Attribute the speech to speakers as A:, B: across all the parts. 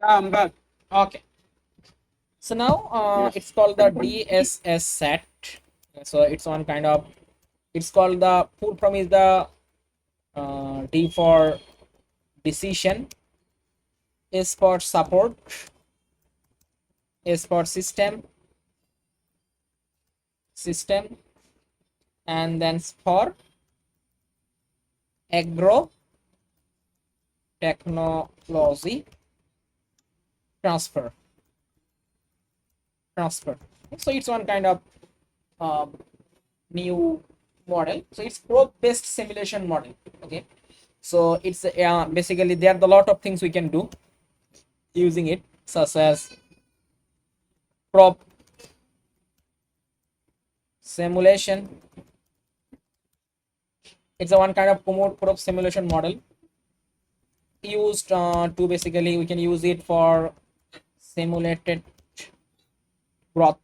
A: I'm back.
B: Okay. So now
A: Yes.
B: it's called the DSSAT. So it's one kind of, it's called the full form is the D for decision, S for support, S for system, and then for agro technology transfer. Transfer. So it's one kind of uh, new model. So it's probe based simulation model. Okay. So it's basically there are a lot of things we can do using it, such as probe simulation. It's a one kind of commode probe simulation model used to basically we can use it for simulated growth.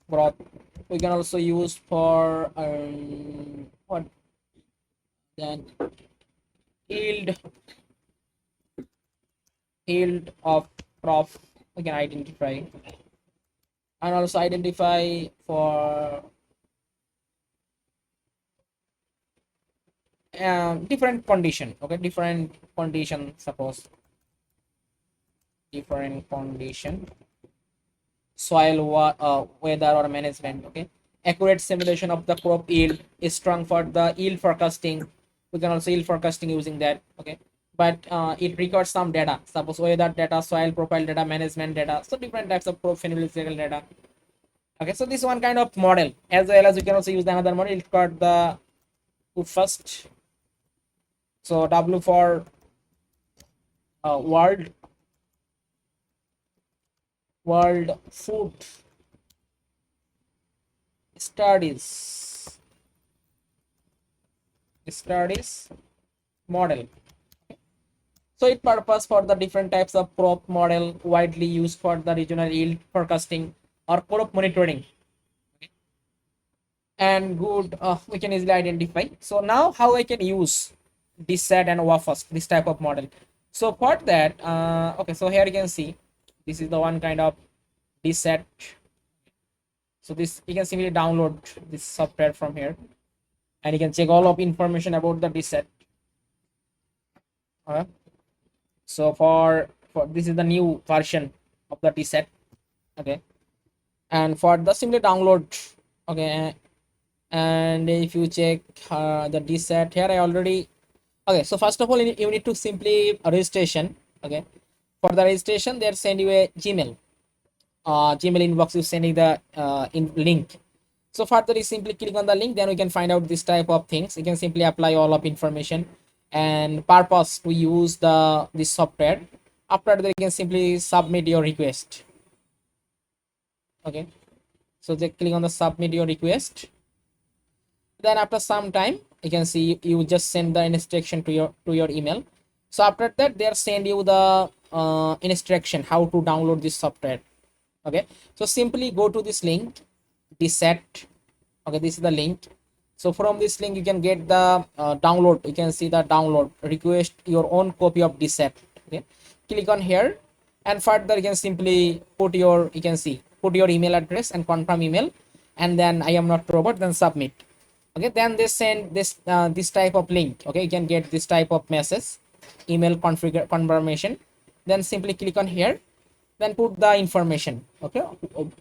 B: Growth. We can also use for what then yield of crop. We can identify and also identify for different condition. Okay, different condition. Suppose different condition, soil, weather or management. Okay, accurate simulation of the crop yield is strong for the yield forecasting. We can also yield forecasting using that. Okay, but it requires some data, suppose weather data, soil profile data, management data, so different types of crop physical data. Okay, so this one kind of model, as well as you can also use another model. It's called the first. So W for world food studies model. So it purpose for the different types of crop model widely used for the regional yield forecasting or crop monitoring, and good we can easily identify. So now how I can use this set and WAFAS, this type of model. So for that, okay, so here you can see this is the one kind of this set. So this you can simply download this software from here, and you can check all of information about the DSSAT. So for this is the new version of the DSSAT. Okay, and for the simply download. Okay, and if you check the DSSAT here, I already. Okay, so first of all, you need to simply registration. Okay, for the registration, they send you a Gmail. Gmail inbox is sending the link. So further, you simply click on the link, then we can find out this type of things. You can simply apply all of information and purpose to use this software. After that, you can simply submit your request. Okay, so they click on the submit your request. Then after some time, you can see you just send the instruction to your email. So after that, they send you the instruction how to download this software. Okay, so simply go to this link, this set. Okay, this is the link. So from this link you can get the download. You can see the download, request your own copy of this set. Okay, click on here, and further you can simply put your, you can see, put your email address and confirm email, and then I am not robot, then submit. Okay, then they send this type of link. Okay, you can get this type of message, email configure confirmation. Then simply click on here, then put the information. Okay,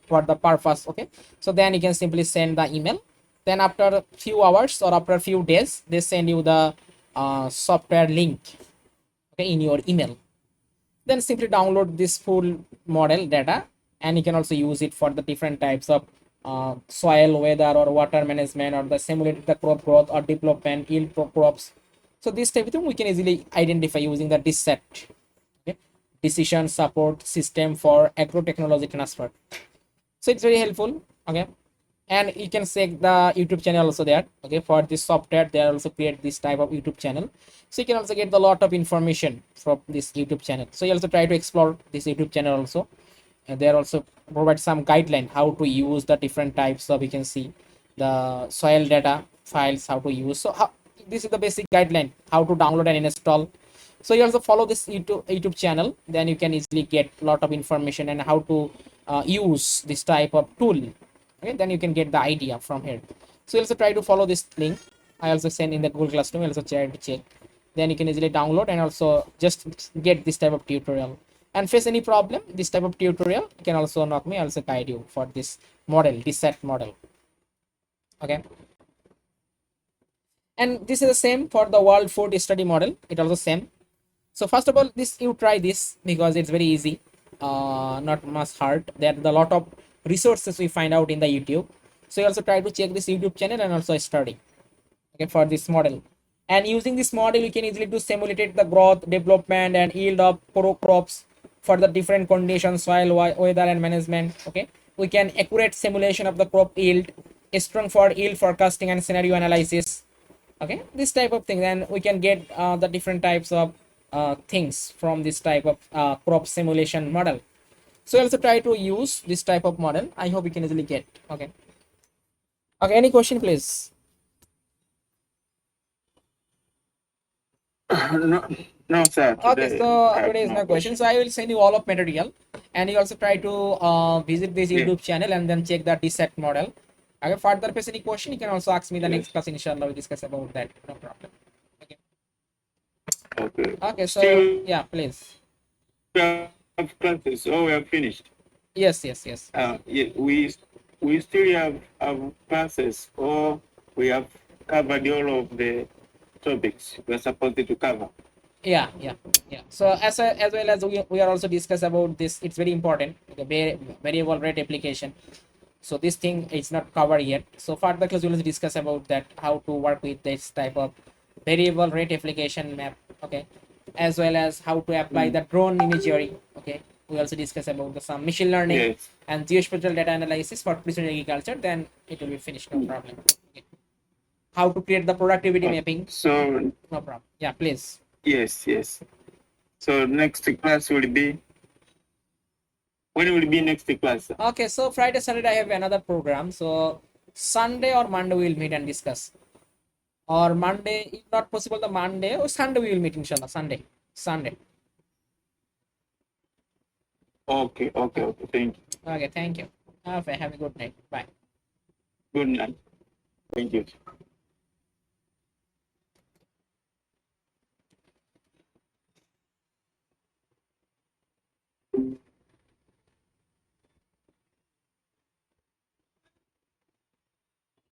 B: for the purpose. Okay, so then you can simply send the email. Then after a few hours or after a few days, they send you the software link, okay, in your email. Then simply download this full model data, and you can also use it for the different types of soil, weather, or water management, or the simulate the crop growth or development, yield crops. So this type of thing we can easily identify using the DSSAT. Okay, decision support system for agro technology transfer. So it's very helpful. Okay, and you can check the YouTube channel also there. Okay, for this software they also create this type of YouTube channel, so you can also get a lot of information from this YouTube channel. So you also try to explore this YouTube channel also, and there also provide some guideline how to use the different types of, you can see, the soil data files, how to use. So how, this is the basic guideline how to download and install. So you also follow this youtube channel, then you can easily get a lot of information and how to use this type of tool. Okay, then you can get the idea from here. So you also try to follow this link. I also send in the Google Classroom. You also try to check. Then you can easily download and also just get this type of tutorial. And face any problem, this type of tutorial, you can also knock me. I also guide you for this model, DSSAT model. Okay. And this is the same for the World Food Study model. It also same. So first of all, this you try this because it's very easy, not much hard. There are a lot of resources we find out in the YouTube. So you also try to check this YouTube channel and also study. Okay, for this model. And using this model, you can easily do simulate the growth, development, and yield of crops for the different conditions, soil, weather, and management. Okay, we can accurate simulation of the crop yield, strong for yield forecasting and scenario analysis. Okay, this type of thing. Then we can get the different types of things from this type of crop simulation model. So also try to use this type of model. I hope you can easily get. Okay. Okay. Any question, please?
A: No, no, sir.
B: Okay, so today is
A: no
B: no question. So I will send you all of material, and you also try to visit this
A: Yeah.
B: YouTube channel and then check the DSSAT model. Okay, further face any question, you can also ask me the
A: Yes.
B: next class. Inshallah, we discuss about that. No problem. Okay.
A: Okay.
B: Okay. So
A: Still
B: yeah, please.
A: we have classes. Oh, we have finished.
B: Yes. Yes. Yes.
A: Yeah, we still have classes, or we have covered all of the topics we're supposed to cover.
B: Yeah. So as well as we are also discuss about this. It's very important. The variable rate application. So this thing is not covered yet. So further class we will discuss about that, how to work with this type of variable rate application map. Okay, as well as how to apply the drone imagery. Okay, we also discuss about the some machine learning
A: Yes.
B: and geospatial data analysis for precision agriculture. Then it will be finished. No problem. Okay. How to create the productivity mapping.
A: So
B: No problem. Yeah, please.
A: yes. So next class will be, when will be next class, sir?
B: Okay, so Friday, Saturday I have another program. So Sunday or Monday we will meet and discuss. Or Monday, if not possible, the Monday or Sunday we will meet, inshallah. Sunday.
A: Okay. Thank you.
B: Okay, thank you. Have a good night. Bye.
A: Good night. Thank you.